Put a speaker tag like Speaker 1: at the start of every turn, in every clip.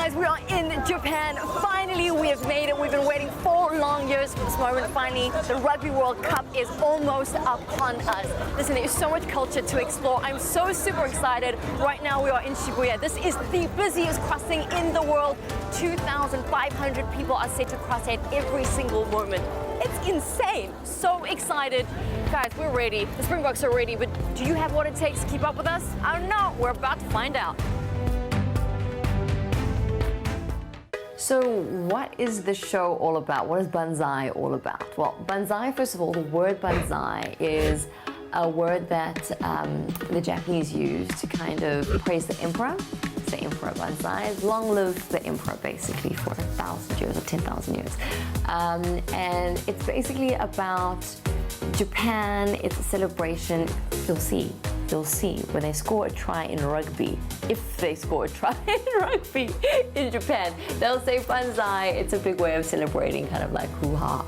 Speaker 1: Guys, we are in Japan. Finally, we have made it. We've been waiting 4 long years for this moment. Finally, the Rugby World Cup is almost upon us. Listen, there's so much culture to explore. I'm so super excited. Right now, we are in Shibuya. This is the busiest crossing in the world. 2,500 people are set to cross at every single moment. It's insane. So excited. Guys, we're ready. The Springboks are ready, but do you have what it takes to keep up with us? I don't know. We're about to find out. So what is the show all about? What is Banzai all about? Well, Banzai, first of all, the word Banzai is a word that the Japanese use to kind of praise the emperor. It's the emperor Banzai. Long live the emperor, basically, for 1,000 years or 10,000 years. And it's basically about Japan. It's a celebration. You'll see when they score a try in rugby, if they score a try in rugby in Japan, they'll say Banzai. It's a big way of celebrating, kind of like hoo-ha.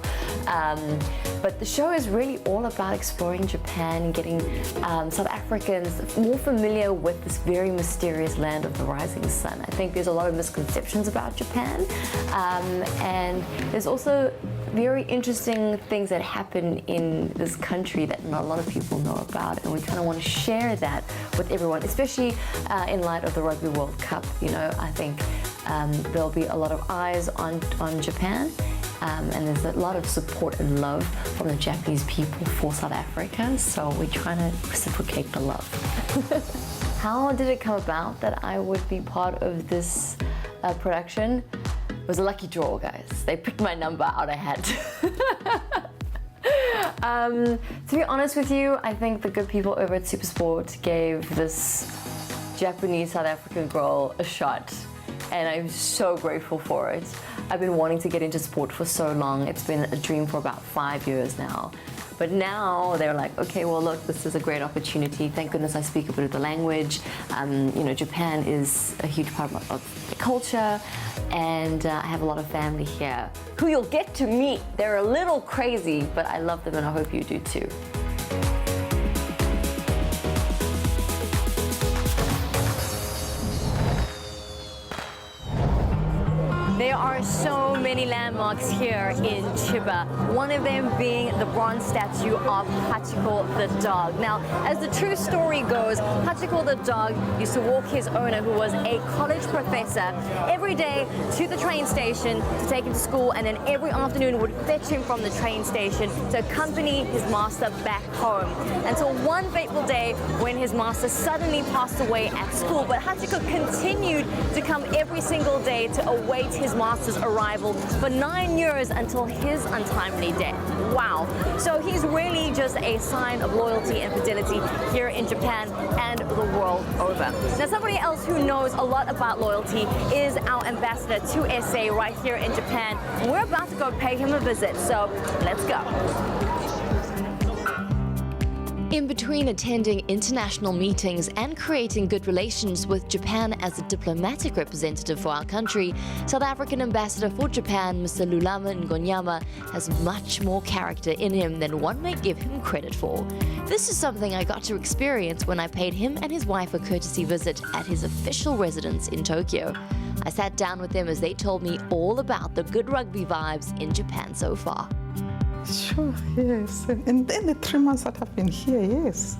Speaker 1: But the show is really all about exploring Japan and getting South Africans more familiar with this very mysterious land of the rising sun. I think there's a lot of misconceptions about Japan, and there's also very interesting things that happen in this country that not a lot of people know about, and we kind of want to share that with everyone, especially in light of the Rugby World Cup. You know, I think there'll be a lot of eyes on Japan, and there's a lot of support and love from the Japanese people for South Africa, so we're trying to reciprocate the love. How did it come about that I would be part of this production? It was a lucky draw, guys. They picked my number out a hat. To be honest with you, I think the good people over at SuperSport gave this Japanese South African girl a shot, and I'm so grateful for it. I've been wanting to get into sport for so long. It's been a dream for about 5 years now. But now they're like, okay, well, look, this is a great opportunity. Thank goodness I speak a bit of the language. You know, Japan is a huge part of the culture, and I have a lot of family here who you'll get to meet. They're a little crazy, but I love them, and I hope you do too. There are so many landmarks here in Chiba, one of them being the bronze statue of Hachiko the dog. Now, as the true story goes, Hachiko the dog used to walk his owner, who was a college professor, every day to the train station to take him to school, and then every afternoon would fetch him from the train station to accompany his master back home. Until one fateful day when his master suddenly passed away at school, but Hachiko continued to come every single day to await his master's arrival for 9 years until his untimely death. Wow. So he's really just a sign of loyalty and fidelity here in Japan and the world over. Now, somebody else who knows a lot about loyalty is our ambassador to SA right here in Japan. And we're about to go pay him a visit, so let's go. In between attending international meetings and creating good relations with Japan as a diplomatic representative for our country, South African Ambassador for Japan, Mr. Lulama Ngonyama, has much more character in him than one may give him credit for. This is something I got to experience when I paid him and his wife a courtesy visit at his official residence in Tokyo. I sat down with them as they told me all about the good rugby vibes in Japan so far.
Speaker 2: Sure, yes. And then the 3 months that I've been here, yes,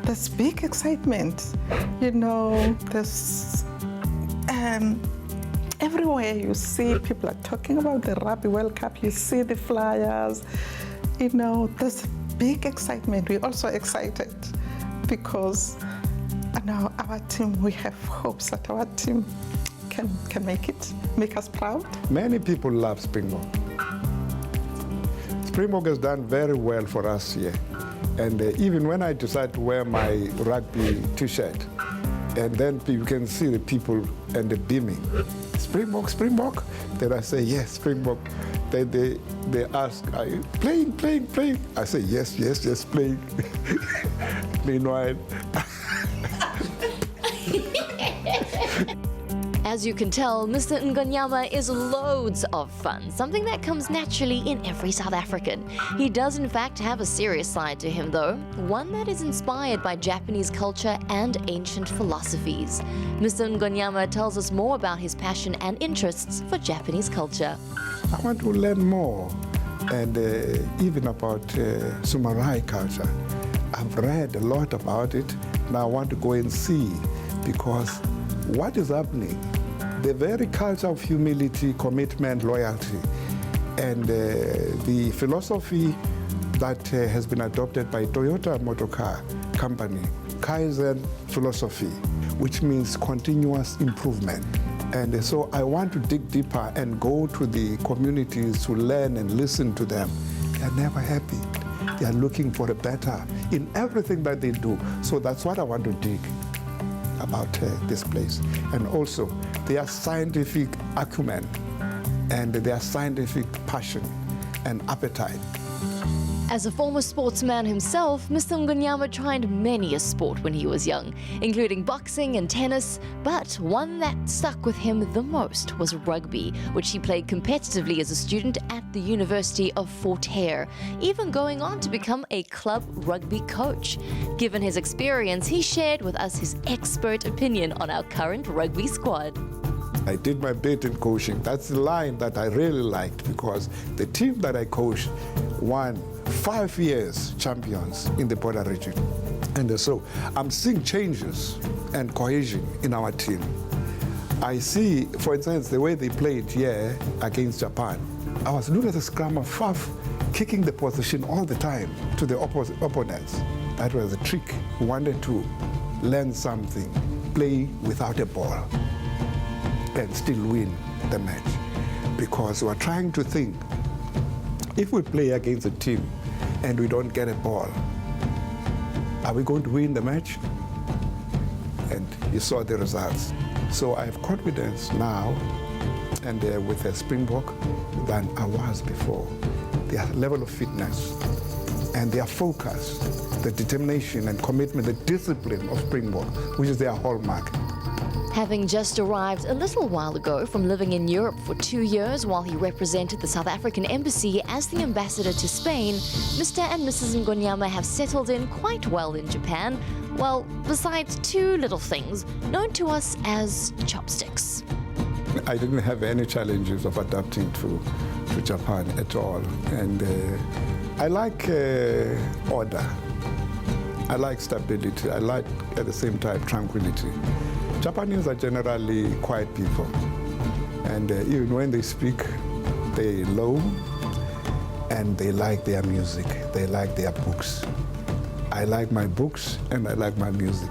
Speaker 2: there's big excitement. You know, there's everywhere you see people are talking about the Rugby World Cup. You see the flyers. You know, there's big excitement. We're also excited because now our team, we have hopes that our team can make us proud.
Speaker 3: Many people love Springbok. Springbok has done very well for us here. And even when I decide to wear my rugby t-shirt, and then you can see the people and the beaming. Springbok, Springbok? Then I say, yes, Springbok. Then they ask, are you playing? I say, yes, playing. Meanwhile.
Speaker 1: As you can tell, Mr. Ngonyama is loads of fun, something that comes naturally in every South African. He does in fact have a serious side to him though, one that is inspired by Japanese culture and ancient philosophies. Mr. Ngonyama tells us more about his passion and interests for Japanese culture.
Speaker 3: I want to learn more, and even about samurai culture. I've read a lot about it. Now I want to go and see, because what is happening, the very culture of humility, commitment, loyalty, and the philosophy that has been adopted by Toyota Motor Car Company, Kaizen philosophy, which means continuous improvement. And so I want to dig deeper and go to the communities to learn and listen to them. They are never happy. They are looking for a better in everything that they do. So that's what I want to dig about this place. And also their scientific acumen and their scientific passion and appetite.
Speaker 1: As a former sportsman himself, Mr. Ngonyama tried many a sport when he was young, including boxing and tennis, but one that stuck with him the most was rugby, which he played competitively as a student at the University of Fort Hare, even going on to become a club rugby coach. Given his experience, he shared with us his expert opinion on our current rugby squad.
Speaker 3: I did my bit in coaching. That's the line that I really liked, because the team that I coached won 5 years champions in the border region. And so I'm seeing changes and cohesion in our team. I see, for instance, the way they played here against Japan. I was looking at the scrum of Faf kicking the position all the time to the opponents. That was a trick. We wanted to learn something, play without a ball, and still win the match. Because we're trying to think, if we play against a team and we don't get a ball, are we going to win the match? And you saw the results. So I have confidence now, and with a Springbok, than I was before. Their level of fitness and their focus, the determination and commitment, the discipline of Springbok, which is their hallmark.
Speaker 1: Having just arrived a little while ago from living in Europe for 2 years while he represented the South African Embassy as the ambassador to Spain, Mr. and Mrs. Ngonyama have settled in quite well in Japan, well, besides 2 little things known to us as chopsticks.
Speaker 3: I didn't have any challenges of adapting to Japan at all. And I like order. I like stability. I like, at the same time, tranquility. Japanese are generally quiet people, and even when they speak, they're low, and they like their music, they like their books. I like my books, and I like my music.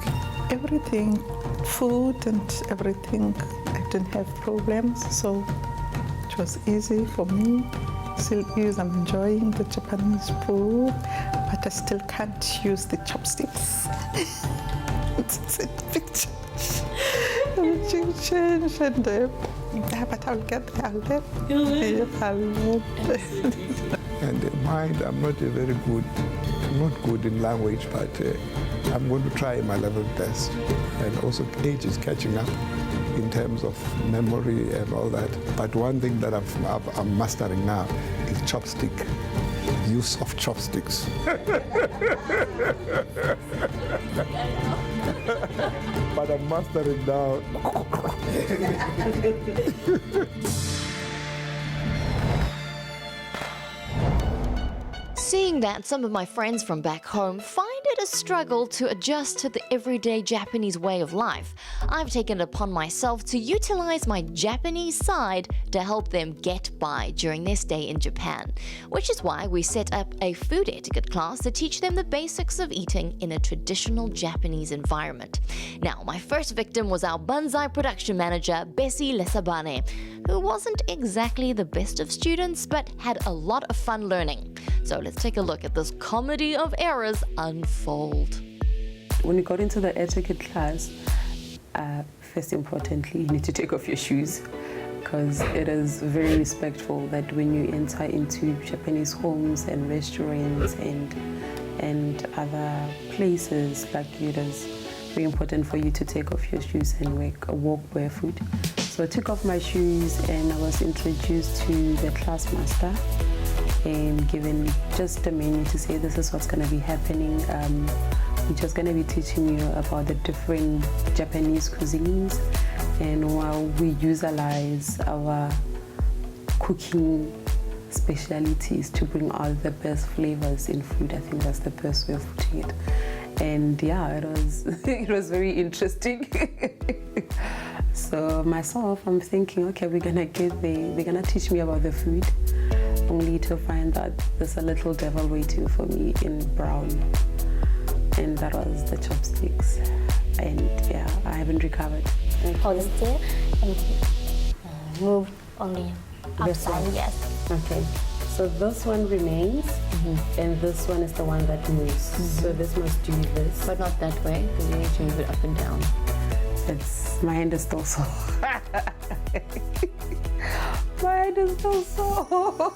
Speaker 2: Everything, food and everything, I didn't have problems, so it was easy for me. Still is, I'm enjoying the Japanese food, but I still can't use the chopsticks. It's a big change. Change, and but I'll get there. I'll get there.
Speaker 3: And mind, I'm not good in language, but I'm going to try my level best. And also age is catching up in terms of memory and all that. But one thing that I'm mastering now is chopstick, use of chopsticks. But I'm mastering now.
Speaker 1: Seeing that some of my friends from back home find it a struggle to adjust to the everyday Japanese way of life, I've taken it upon myself to utilize my Japanese side to help them get by during their stay in Japan, which is why we set up a food etiquette class to teach them the basics of eating in a traditional Japanese environment. Now, my first victim was our Banzai production manager, Bessie Lesabane, who wasn't exactly the best of students, but had a lot of fun learning. So let's take a look at this comedy of errors unfold.
Speaker 4: When you got into the etiquette class, first importantly, you need to take off your shoes, because it is very respectful that when you enter into Japanese homes and restaurants and other places, like it is very important for you to take off your shoes and walk barefoot. So So I took off my shoes and I was introduced to the class master and given just a menu to say this is what's going to be happening. We're just going to be teaching you about the different Japanese cuisines and how we utilize our cooking specialities to bring out the best flavors in food. I think that's the best way of putting it. And yeah, it was it was very interesting. So myself, I'm thinking, okay, we're gonna teach me about the food, only to find that there's a little devil waiting for me in brown, and that was the chopsticks. And yeah, I haven't recovered.
Speaker 5: Hold still and move only
Speaker 4: This
Speaker 5: outside.
Speaker 4: one?
Speaker 5: Yes.
Speaker 4: Okay, so this one remains, and this one is the one that moves. So this must do this.
Speaker 1: But not that way, because you need to move it up and down.
Speaker 4: My hand is still sore. My hand is still sore.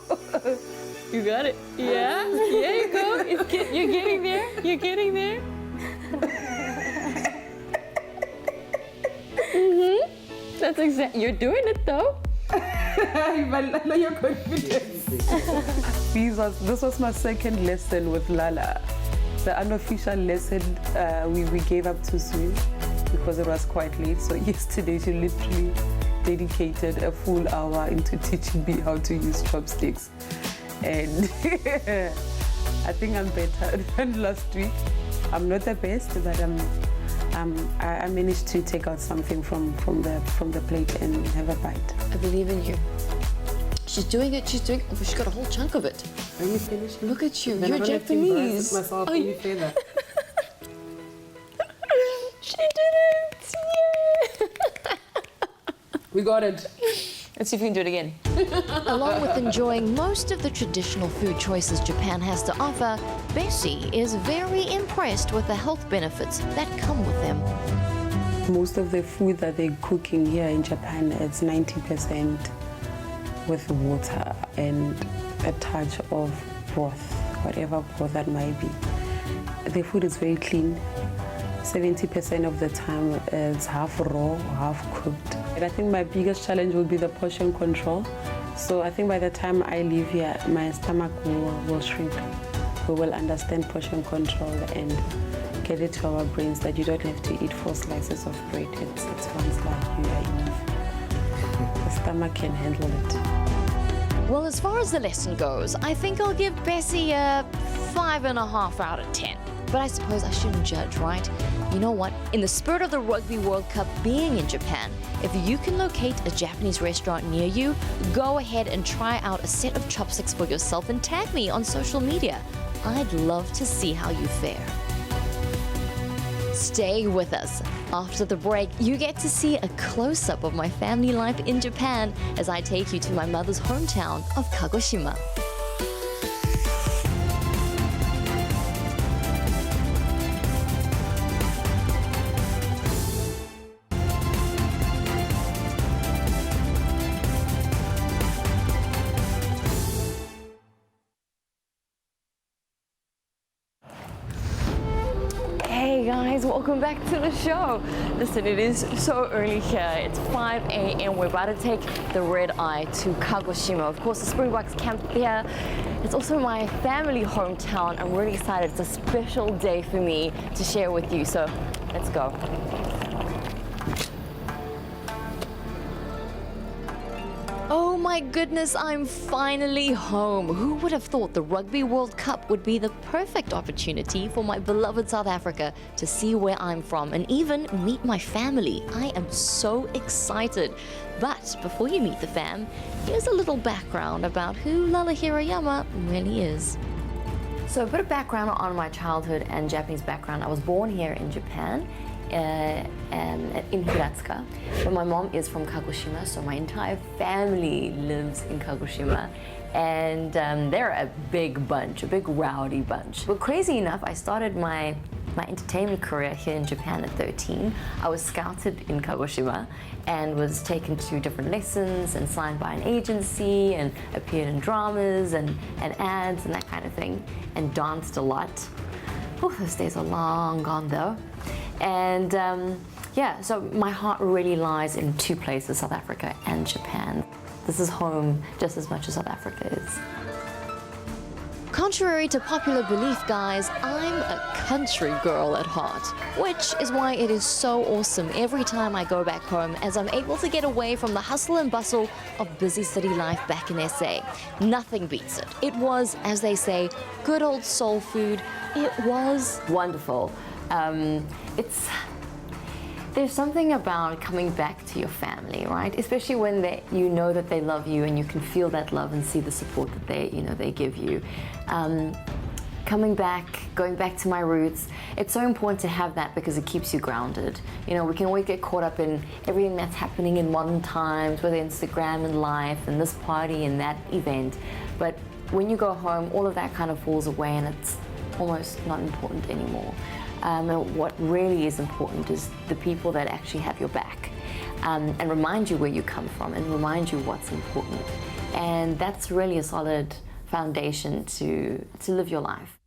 Speaker 1: You got it. Yeah, there you go. You're getting there. You're getting there. That's exactly. You're doing it though.
Speaker 4: Your confidence. This was my second lesson with Lalla. The unofficial lesson we gave up too soon because it was quite late. So yesterday she literally dedicated a full hour into teaching me how to use chopsticks. And I think I'm better than last week. I'm not the best, but I managed to take out something from the plate and have a bite.
Speaker 1: I believe in you. She's doing it. She's doing. Oh, she got a whole chunk of it.
Speaker 4: Are you finished?
Speaker 1: Look at you.
Speaker 4: Then
Speaker 1: You're
Speaker 4: I don't have to embarrass
Speaker 1: Japanese.
Speaker 4: myself
Speaker 1: Are
Speaker 4: any
Speaker 1: you-
Speaker 4: further.
Speaker 1: She did it. Yeah.
Speaker 4: We got it.
Speaker 1: Let's see if we can do it again.
Speaker 6: Along with enjoying most of the traditional food choices Japan has to offer, Bessie is very impressed with the health benefits that come with them.
Speaker 4: Most of the food that they're cooking here in Japan, it's 90% with water and a touch of broth, whatever broth that might be. The food is very clean. 70% of the time it's half raw, half cooked. And I think my biggest challenge will be the portion control. So I think by the time I leave here, my stomach will shrink. We will understand portion control and get it to our brains that you don't have to eat 4 slices of bread. It's one slice, you are enough. The stomach can handle it.
Speaker 6: Well, as far as the lesson goes, I think I'll give Bessie a 5.5 out of 10. But I suppose I shouldn't judge, right? You know what? In the spirit of the Rugby World Cup being in Japan, if you can locate a Japanese restaurant near you, go ahead and try out a set of chopsticks for yourself and tag me on social media. I'd love to see how you fare. Stay with us. After the break, you get to see a close-up of my family life in Japan as I take you to my mother's hometown of Kagoshima.
Speaker 1: Hey guys, welcome back to the show. Listen, it is so early here. It's 5 a.m. We're about to take the red eye to Kagoshima. Of course, the Springboks camp here. It's also my family hometown. I'm really excited. It's a special day for me to share with you. So let's go.
Speaker 6: Oh my goodness, I'm finally home. Who would have thought the Rugby World Cup would be the perfect opportunity for my beloved South Africa to see where I'm from and even meet my family? I am so excited. But before you meet the fam, here's a little background about who Lalla Hirayama really is.
Speaker 1: So a bit of background on my childhood and Japanese background. I was born here in Japan, in Hiratsuka, but my mom is from Kagoshima, so my entire family lives in Kagoshima, and they're a big bunch, a big rowdy bunch. But crazy enough, I started my entertainment career here in Japan at 13. I was scouted in Kagoshima and was taken to different lessons and signed by an agency and appeared in dramas and ads and that kind of thing, and danced a lot. Oh, those days are long gone though. And Yeah, so my heart really lies in two places, South Africa and Japan. This is home just as much as South Africa is.
Speaker 6: Contrary to popular belief, guys, I'm a country girl at heart, which is why it is so awesome every time I go back home, as I'm able to get away from the hustle and bustle of busy city life back in SA. Nothing beats it. It was, as they say, good old soul food. It was
Speaker 1: Wonderful. There's something about coming back to your family, right? Especially when you know that they love you and you can feel that love and see the support that they give you. Coming back, going back to my roots, it's so important to have that because it keeps you grounded. We can always get caught up in everything that's happening in modern times with Instagram and life and this party and that event. But when you go home, all of that kind of falls away and it's almost not important anymore. What really is important is the people that actually have your back and remind you where you come from and remind you what's important. And that's really a solid foundation to live your life.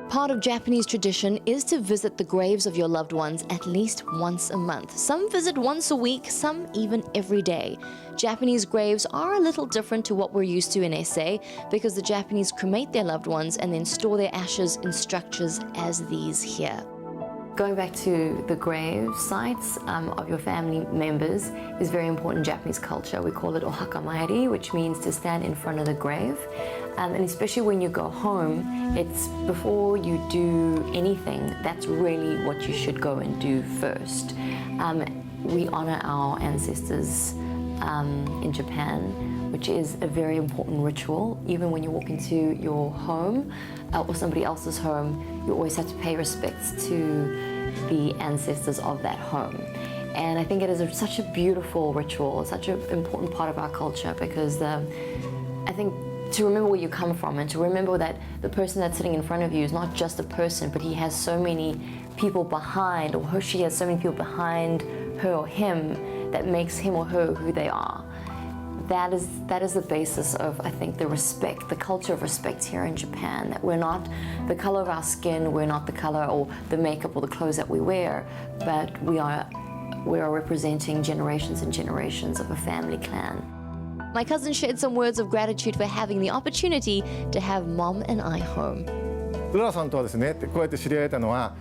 Speaker 6: Part of Japanese tradition is to visit the graves of your loved ones at least once a month. Some visit once a week, some even every day. Japanese graves are a little different to what we're used to in SA because the Japanese cremate their loved ones and then store their ashes in structures as these here.
Speaker 1: Going back to the grave sites of your family members is very important in Japanese culture. We call it ohaka maeri, which means to stand in front of the grave. And especially when you go home, it's before you do anything, that's really what you should go and do first. We honor our ancestors in Japan, which is a very important ritual. Even when you walk into your home or somebody else's home, you always have to pay respects to the ancestors of that home. And I think it is such a beautiful ritual, such an important part of our culture because I think to remember where you come from and to remember that the person that's sitting in front of you is not just a person, but he has so many people behind, or she has so many people behind her or him that makes him or her who they are. That is the basis of, I think, the respect, the culture of respect here in Japan, that we're not the color of our skin, we're not the color or the makeup or the clothes that we wear, but we are representing generations and generations of a family clan.
Speaker 6: My cousin shared some words of gratitude for having the opportunity to have Mom and I home.
Speaker 7: ルラさんとはですね、こうやって知り合えたのは、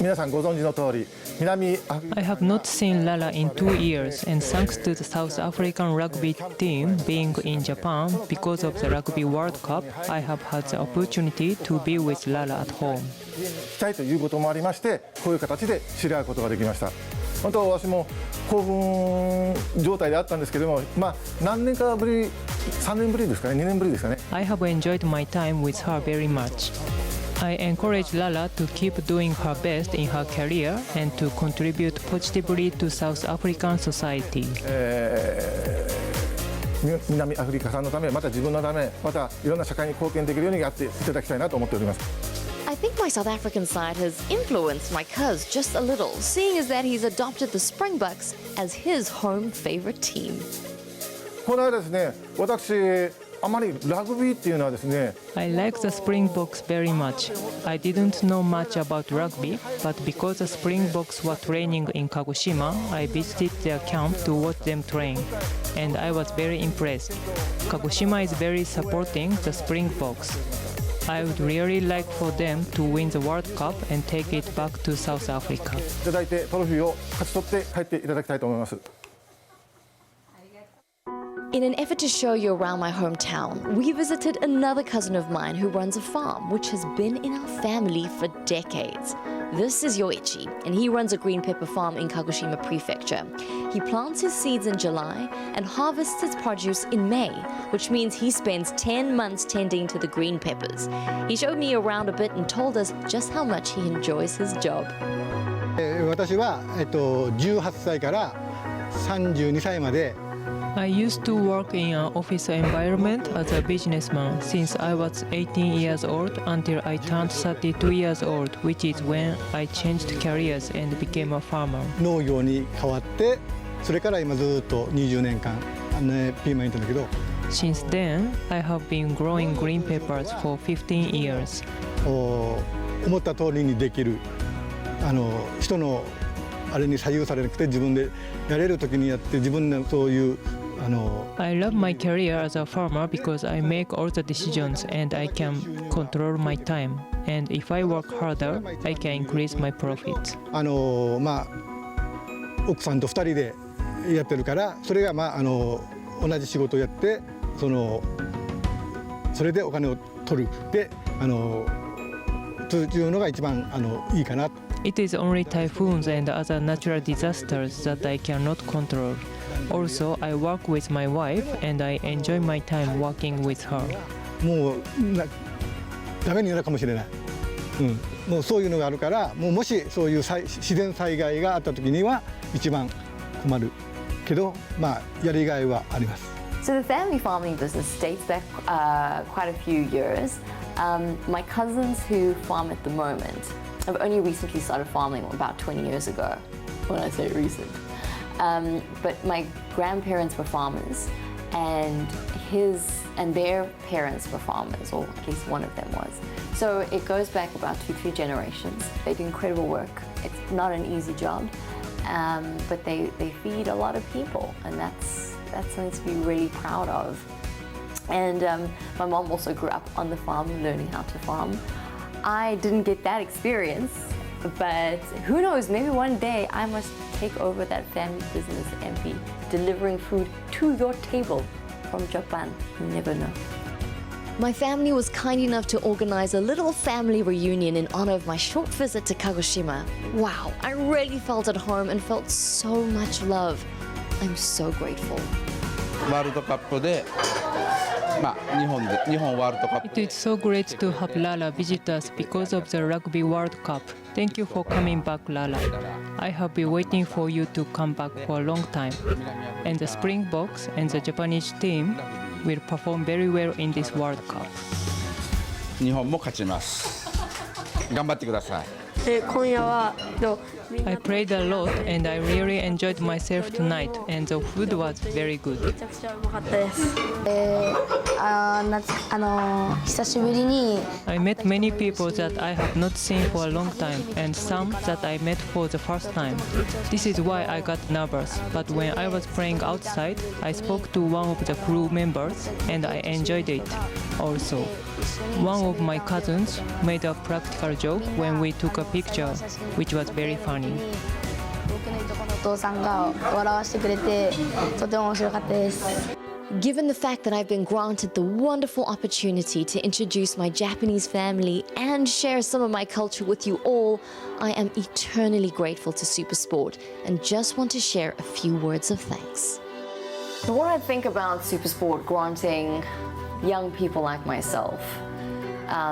Speaker 7: 皆さんご存知の通り、南アフリカ
Speaker 8: I have not seen Lalla in 2 years, and thanks to the South African rugby team being in Japan because of the Rugby World Cup, I have had the opportunity to be with Lalla at home.
Speaker 7: したいということもありまして、こういう形で知り合うことができました。本当私も興奮状態であったんですけども、何年かぶり、3年ぶりですかね、2年ぶりですかね。
Speaker 8: I have enjoyed my time with her very much. I encourage Lalla to keep doing her best in her career and to contribute positively to South African society.
Speaker 7: 南アフリカさんのため、また自分のため、またいろんな社会に貢献できるようにやっていただきたいなと思っております。
Speaker 6: I think my South African side has influenced my cuz just a little, seeing as that he's adopted the Springboks as his home favorite team.
Speaker 7: この間ですね、私あまりラグビーっていうのはですね、
Speaker 8: I like the Springboks very much. I didn't know much about rugby, but because the Springboks were training in Kagoshima, I visited their camp to watch them train, and I was very impressed. Kagoshima is very supporting the Springboks. I would really like for them to win the World Cup and take it back to South Africa.
Speaker 7: いただいてトロフィーを勝ち取って帰っていただきたいと思います。
Speaker 6: In an effort to show you around my hometown, we visited another cousin of mine who runs a farm which has been in our family for decades. This is Yoichi, and he runs a green pepper farm in Kagoshima Prefecture. He plants his seeds in July and harvests its produce in May, which means he spends 10 months tending to the green peppers. He showed me around a bit and told us just how much he enjoys his job.
Speaker 9: 私は、18歳から32歳まで
Speaker 8: I used to work in an office environment as a businessman since I was 18 years old until I turned 32 years old, which is when I changed careers and became a farmer.
Speaker 9: 農業に変わって、それから今ずっと20年間ピーマンいたんだけど、
Speaker 8: Since then, I have been growing green peppers for 15 years.
Speaker 9: 思った通りにできる人のあれに左右されなくて自分でやれる時にやって自分のそういう
Speaker 8: I love my career as a farmer because I make all the decisions and I can control my time. And if I work harder, I can increase my profits.
Speaker 9: まあ奥さんと2人でやってるからそれがまあ同じ仕事をやってそれでお金を取るでというのが一番いいかな。
Speaker 8: It is only typhoons and other natural disasters that I cannot control. Also, I work with my wife and I enjoy my time working with her.
Speaker 9: もうダメになるかもしれない、もうそういうのがあるからもしそういう自然災害があった時には一番困るけどまあやりがいはあります。
Speaker 1: So the family farming business dates back quite a few years. My cousins who farm at the moment have only recently started farming about 20 years ago, when I say recent. But my grandparents were farmers and their parents were farmers, or at least one of them was. So it goes back about 2-3 generations. They do incredible work. It's not an easy job, but they feed a lot of people, and that's something to be really proud of. And my mom also grew up on the farm, learning how to farm. I didn't get that experience, but who knows, maybe one day I must take over that family business and be delivering food to your table from Japan. You never know.
Speaker 6: My family was kind enough to organize a little family reunion in honor of my short visit to Kagoshima. Wow, I really felt at home and felt so much love. I'm so grateful.
Speaker 10: ワールドカップで、日本ワールドカップ
Speaker 8: It is so great to have Lalla visit us because of the Rugby World Cup. Thank you for coming back, Lalla. I have been waiting for you to come back for a long time. And the Springboks and the Japanese team will perform very well in this World Cup.
Speaker 10: 日本も勝ちます。頑張ってください。
Speaker 5: 今夜は
Speaker 8: I played a lot and I really enjoyed myself tonight and the food was very good.
Speaker 5: めちゃくちゃうまかったです。久しぶりに
Speaker 8: I met many people that I have not seen for a long time and some that I met for the first time. This is why I got nervous, but when I was playing outside, I spoke to one of the crew members and I enjoyed it. Also, one of my cousins made a practical joke when we took a picture, which was very funny.
Speaker 5: 僕のいとこのお父さんが笑わせてくれてとても面白かったです。
Speaker 6: Given the fact that I've been granted the wonderful opportunity to introduce my Japanese family and share some of my culture with you all, I am eternally grateful to SuperSport and just want to share a few words of thanks.
Speaker 1: So what I think about SuperSport granting young people like myself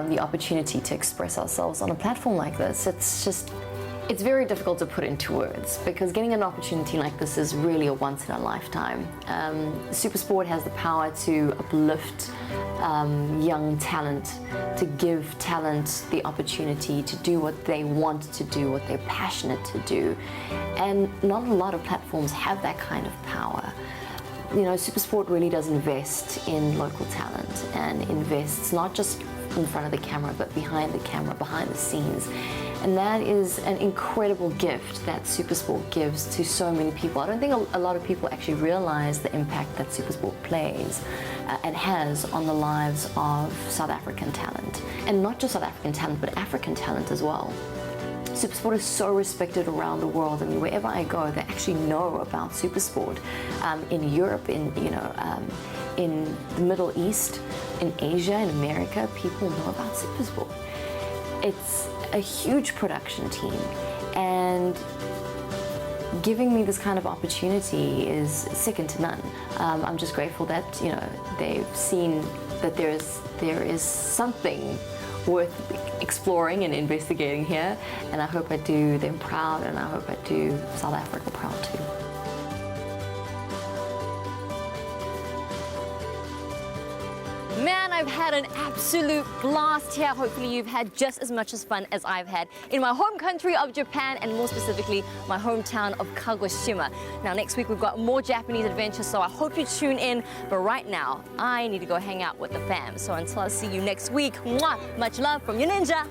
Speaker 1: the opportunity to express ourselves on a platform like this, it's very difficult to put into words because getting an opportunity like this is really a once in a lifetime. SuperSport has the power to uplift young talent, to give talent the opportunity to do what they want to do, what they're passionate to do. And not a lot of platforms have that kind of power. You know, SuperSport really does invest in local talent and invests not just in front of the camera, but behind the camera, behind the scenes. And that is an incredible gift that SuperSport gives to so many people. I don't think a lot of people actually realize the impact that SuperSport plays and has on the lives of South African talent. And not just South African talent, but African talent as well. SuperSport is so respected around the world. I mean, wherever I go, they actually know about SuperSport. In Europe, in the Middle East, in Asia, in America, people know about SuperSport. It's a huge production team, and giving me this kind of opportunity is second to none. I'm just grateful that they've seen that there is something worth exploring and investigating here, and I hope I do them proud, and I hope I do South Africa proud too.
Speaker 6: Man, I've had an absolute blast here. Hopefully you've had just as much as fun as I've had in my home country of Japan, and more specifically my hometown of Kagoshima. Now next week we've got more Japanese adventures, so I hope you tune in. But right now I need to go hang out with the fam. So until I see you next week, mwah, much love from your ninja.